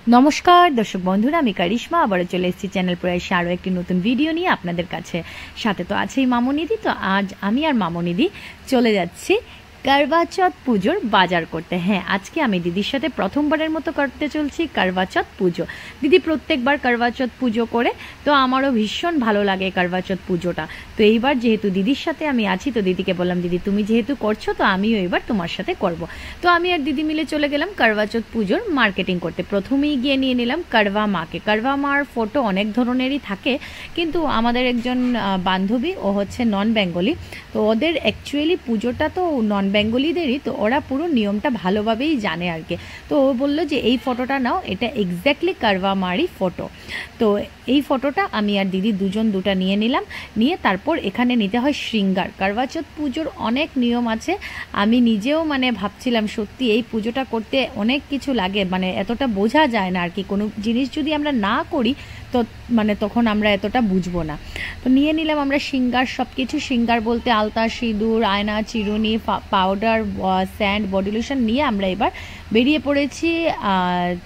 নমস্কার দর্শক বন্ধুরা, আমি কারিশমা আবারও চলে এসেছি চ্যানেল প্রয়াসে আরও একটি নতুন ভিডিও নিয়ে আপনাদের কাছে। সাথে তো আছেই মামনিদি। তো আজ আমি আর মামনিদি চলে যাচ্ছি করবা চৌথ পুজোর বাজার করতে। হ্যাঁ, আজকে আমি দিদির সাথে প্রথমবারের মতো করতে চলছি করবা চৌথ পুজো। দিদি প্রত্যেকবার করবা চৌথ পুজো করে, তো আমারও ভীষণ ভালো লাগে করবা চৌথ পুজোটা। তো এইবার যেহেতু দিদির সাথে আমি আছি, তো দিদিকে বললাম, দিদি তুমি যেহেতু করছো তো আমিও এবার তোমার সাথে করব। তো আমি আর দিদি মিলে চলে গেলাম করবা চৌথ পুজোর মার্কেটিং করতে। প্রথমেই গিয়ে নিয়ে নিলাম করবা মাকে। করবা মার ফটো অনেক ধরনেরই থাকে, কিন্তু আমাদের একজন বান্ধবী, ও হচ্ছে নন বেঙ্গলি, তো ওদের অ্যাকচুয়ালি পুজোটা তো নন বেঙ্গলিদেরই, তো ওরা পুরো নিয়মটা ভালোভাবেই জানে আর কি। তো ও বললো যে এই ফটোটা নাও, এটা এক্স্যাক্টলি করবা মারই ফটো। তো এই ফটোটা আমি আর দিদি দুজন দুটা নিয়ে নিলাম। নিয়ে তারপর এখানে নিতে হয় শৃঙ্গার। করবা চৌথ পুজোর অনেক নিয়ম আছে। আমি নিজেও মানে ভাবছিলাম সত্যি এই পুজোটা করতে অনেক কিছু লাগে, মানে এতটা বোঝা যায় না আর কি। কোনো জিনিস যদি আমরা না করি তো মানে তখন আমরা এতটা বুঝবো না। তো নিয়ে নিলাম আমরা শৃঙ্গার, সব কিছু। শৃঙ্গার বলতে আলতা, সিঁদুর, আয়না, চিরুনি, পাউডার, স্যান্ড, বডি লোশন নিয়ে আমরা এবার বেরিয়ে পড়েছি।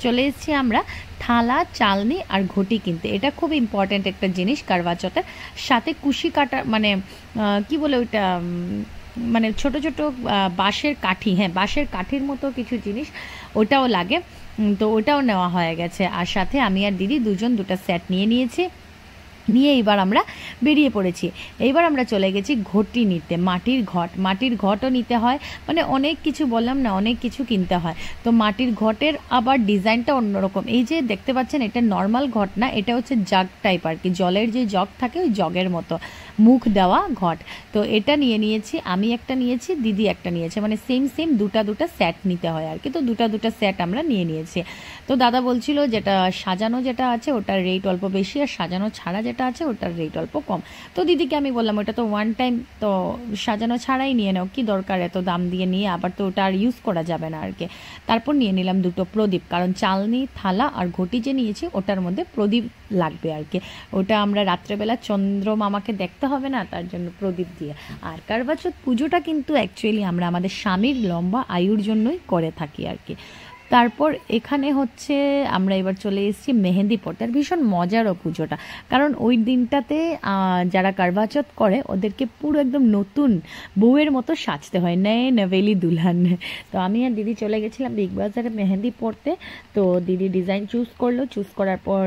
চলে এসেছি আমরা থালা, চালনি আর ঘটি কিনতে। এটা খুব ইম্পর্ট্যান্ট একটা জিনিস করবা চৌথের। সাথে কুশি কাটা, মানে কি বলে ওইটা, মানে ছোট ছোট বাঁশের কাঠি, হ্যাঁ বাঁশের কাঠির মতো কিছু জিনিস, ওটাও লাগে। তো ওটাও নেওয়া হয়ে গেছে। আর সাথে আমি আর দিদি দুজন দুটা সেট নিয়ে নিয়েছি। নিয়ে এইবার আমরা বেরিয়ে পড়েছি। এইবার আমরা চলে গেছি ঘটি নিতে, মাটির ঘটও নিতে হয়। মানে অনেক কিছু, বললাম না, অনেক কিছু কিনতে হয়। তো মাটির ঘটের আবার ডিজাইনটা অন্যরকম। এই যে দেখতে পাচ্ছেন, এটা নর্মাল ঘট না, এটা হচ্ছে জাগ টাইপ আর কি, জলের যে জগ থাকে ওই জগের মতো মুখ দেওয়া ঘট। তো এটা নিয়ে নিয়েছি, আমি একটা নিয়েছি, দিদি একটা নিয়েছে, মানে সেম দুটা সেট নিতে হয় আর কি। তো দুটা সেট আমরা নিয়ে নিয়েছি। তো দাদা বলছিল যেটা সাজানো যেটা আছে ওটার রেট অল্প বেশি, আর সাজানো ছাড়া যেটা আছে ওটার রেট অল্প কম। তো দিদিকে আমি বললাম ওটা তো ওয়ান টাইম, তো সাজানো ছাড়াই নিয়ে নাও, কি দরকার এত দাম দিয়ে নিয়ে, আবার তো ওটা আর ইউজ করা যাবে না আর কি। তারপর নিয়ে নিলাম দুটো প্রদীপ, কারণ চালনি, থালা আর ঘটি যে নিয়েছি ওটার মধ্যে প্রদীপ লাগবে আর কি। ওটা আমরা রাত্রেবেলা চন্দ্রমামাকে দেখতে হবে না, তার জন্য প্রদীপ দিয়ে। আর করবা চৌথ পুজোটা কিন্তু অ্যাকচুয়ালি আমরা আমাদের স্বামীর লম্বা আয়ুর জন্যই করে থাকি আর কি। তারপর এখানে হচ্ছে আমরা এবার চলে এসেছি মেহেন্দি পড়তে। আর ভীষণ মজারও পুজোটা, কারণ ওই দিনটাতে যারা করবা চৌথ করে ওদেরকে পুরো একদম নতুন বউয়ের মতো সাজতে হয়, নয়ে নভেলি দুলহান। তো আমি আর দিদি চলে গেছিলাম বিগ বাজারে মেহেন্দি পড়তে। তো দিদি ডিজাইন চুজ করলো, চুজ করার পর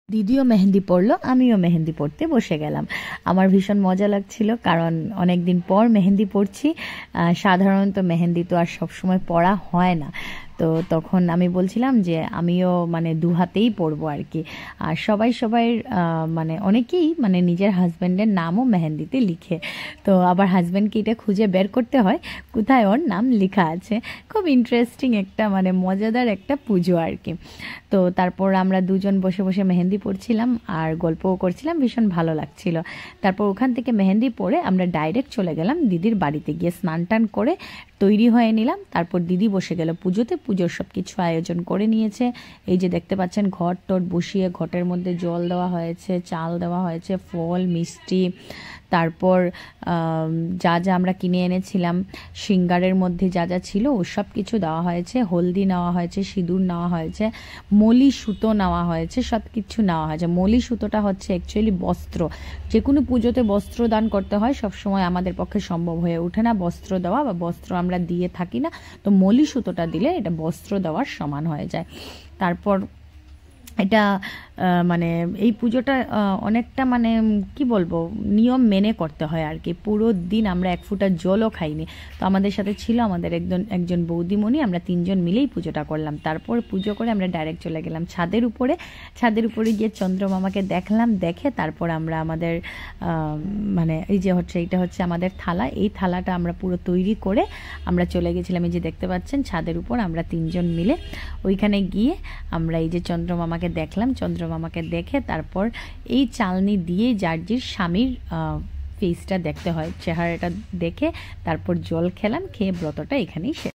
দিদিও মেহেন্দি পড়লো, আমিও মেহেন্দি পড়তে বসে গেলাম। আমার ভীষণ মজা লাগছিল, কারণ অনেক দিন পর মেহেন্দি পড়ছি। সাধারণত মেহেন্দি তো আর সবসময় পড়া হয় না। তো তখন আমি বলছিলাম যে আমিও মানে দু হাতেই পড়বো আর কি। আর সবাই মানে অনেকেই মানে নিজের হাজব্যান্ডের নামও মেহেন্দিতে লিখে। তো আবার হাজব্যান্ডকে এটা খুঁজে বের করতে হয় কোথায় ওর নাম লেখা আছে। খুব ইন্টারেস্টিং একটা, মানে মজাদার একটা পুজো আর কি। তো তারপর আমরা দুজন বসে বসে মেহেন্দি পড়ছিলাম আর গল্পও করছিলাম, ভীষণ ভালো লাগছিল। তারপর ওখান থেকে মেহেন্দি পড়ে আমরা ডাইরেক্ট চলে গেলাম দিদির বাড়িতে, গিয়ে স্নান টান করে তৈরি হয়ে নিলাম। তারপর দিদি বসে গেল পুজোতে, পুজোর সব কিছু আয়োজন করে নিয়েছে। এই যে দেখতে পাচ্ছেন ঘট টট বসিয়ে, ঘটের মধ্যে জল দেওয়া হয়েছে, চাল দেওয়া হয়েছে, ফল, মিষ্টি, তারপর যা যা আমরা কিনে এনেছিলাম শৃঙ্গারের মধ্যে যা যা ছিল ও সব কিছু দেওয়া হয়েছে। হলদি নেওয়া হয়েছে, সিঁদুর নেওয়া হয়েছে, মলি সুতো নেওয়া হয়েছে, সব কিছু নেওয়া হয়েছে। মলি সুতোটা হচ্ছে অ্যাকচুয়ালি বস্ত্র, যে কোনো পুজোতে বস্ত্র দান করতে হয়, সবসময় আমাদের পক্ষে সম্ভব হয়ে ওঠে না বস্ত্র দেওয়া, বা বস্ত্র আমরা দিয়ে থাকি না। তো মলি সুতোটা দিলে এটা বস্ত্র দেওয়ার সমান হয়ে যায়। তারপর এটা মানে এই পুজোটা অনেকটা মানে কি বলবো, নিয়ম মেনে করতে হয় আর কি। পুরো দিন আমরা এক ফোঁটা জলও খাইনি। তো আমাদের সাথে ছিল আমাদের একজন বৌদিমণি, আমরা তিনজন মিলেই পুজোটা করলাম। তারপর পুজো করে আমরা ডাইরেক্ট চলে গেলাম ছাদের উপরে গিয়ে চন্দ্রমামাকে দেখলাম। দেখে তারপর আমরা আমাদের মানে এই যে হচ্ছে, এটা হচ্ছে আমাদের থালা, এই থালাটা আমরা পুরো তৈরি করে আমরা চলে গেছিলাম। এই যে দেখতে পাচ্ছেন ছাদের উপর আমরা তিনজন মিলে ওইখানে গিয়ে আমরা এই যে চন্দ্রমামাকে দেখলাম। চন্দ্রমামাকে দেখে তারপর এই চালনি দিয়ে যার স্বামীর ফেসটা দেখতে হয়, চেহারাটা দেখে তারপর জল খেলাম, খেয়ে ব্রতটা এখানেই শেষ।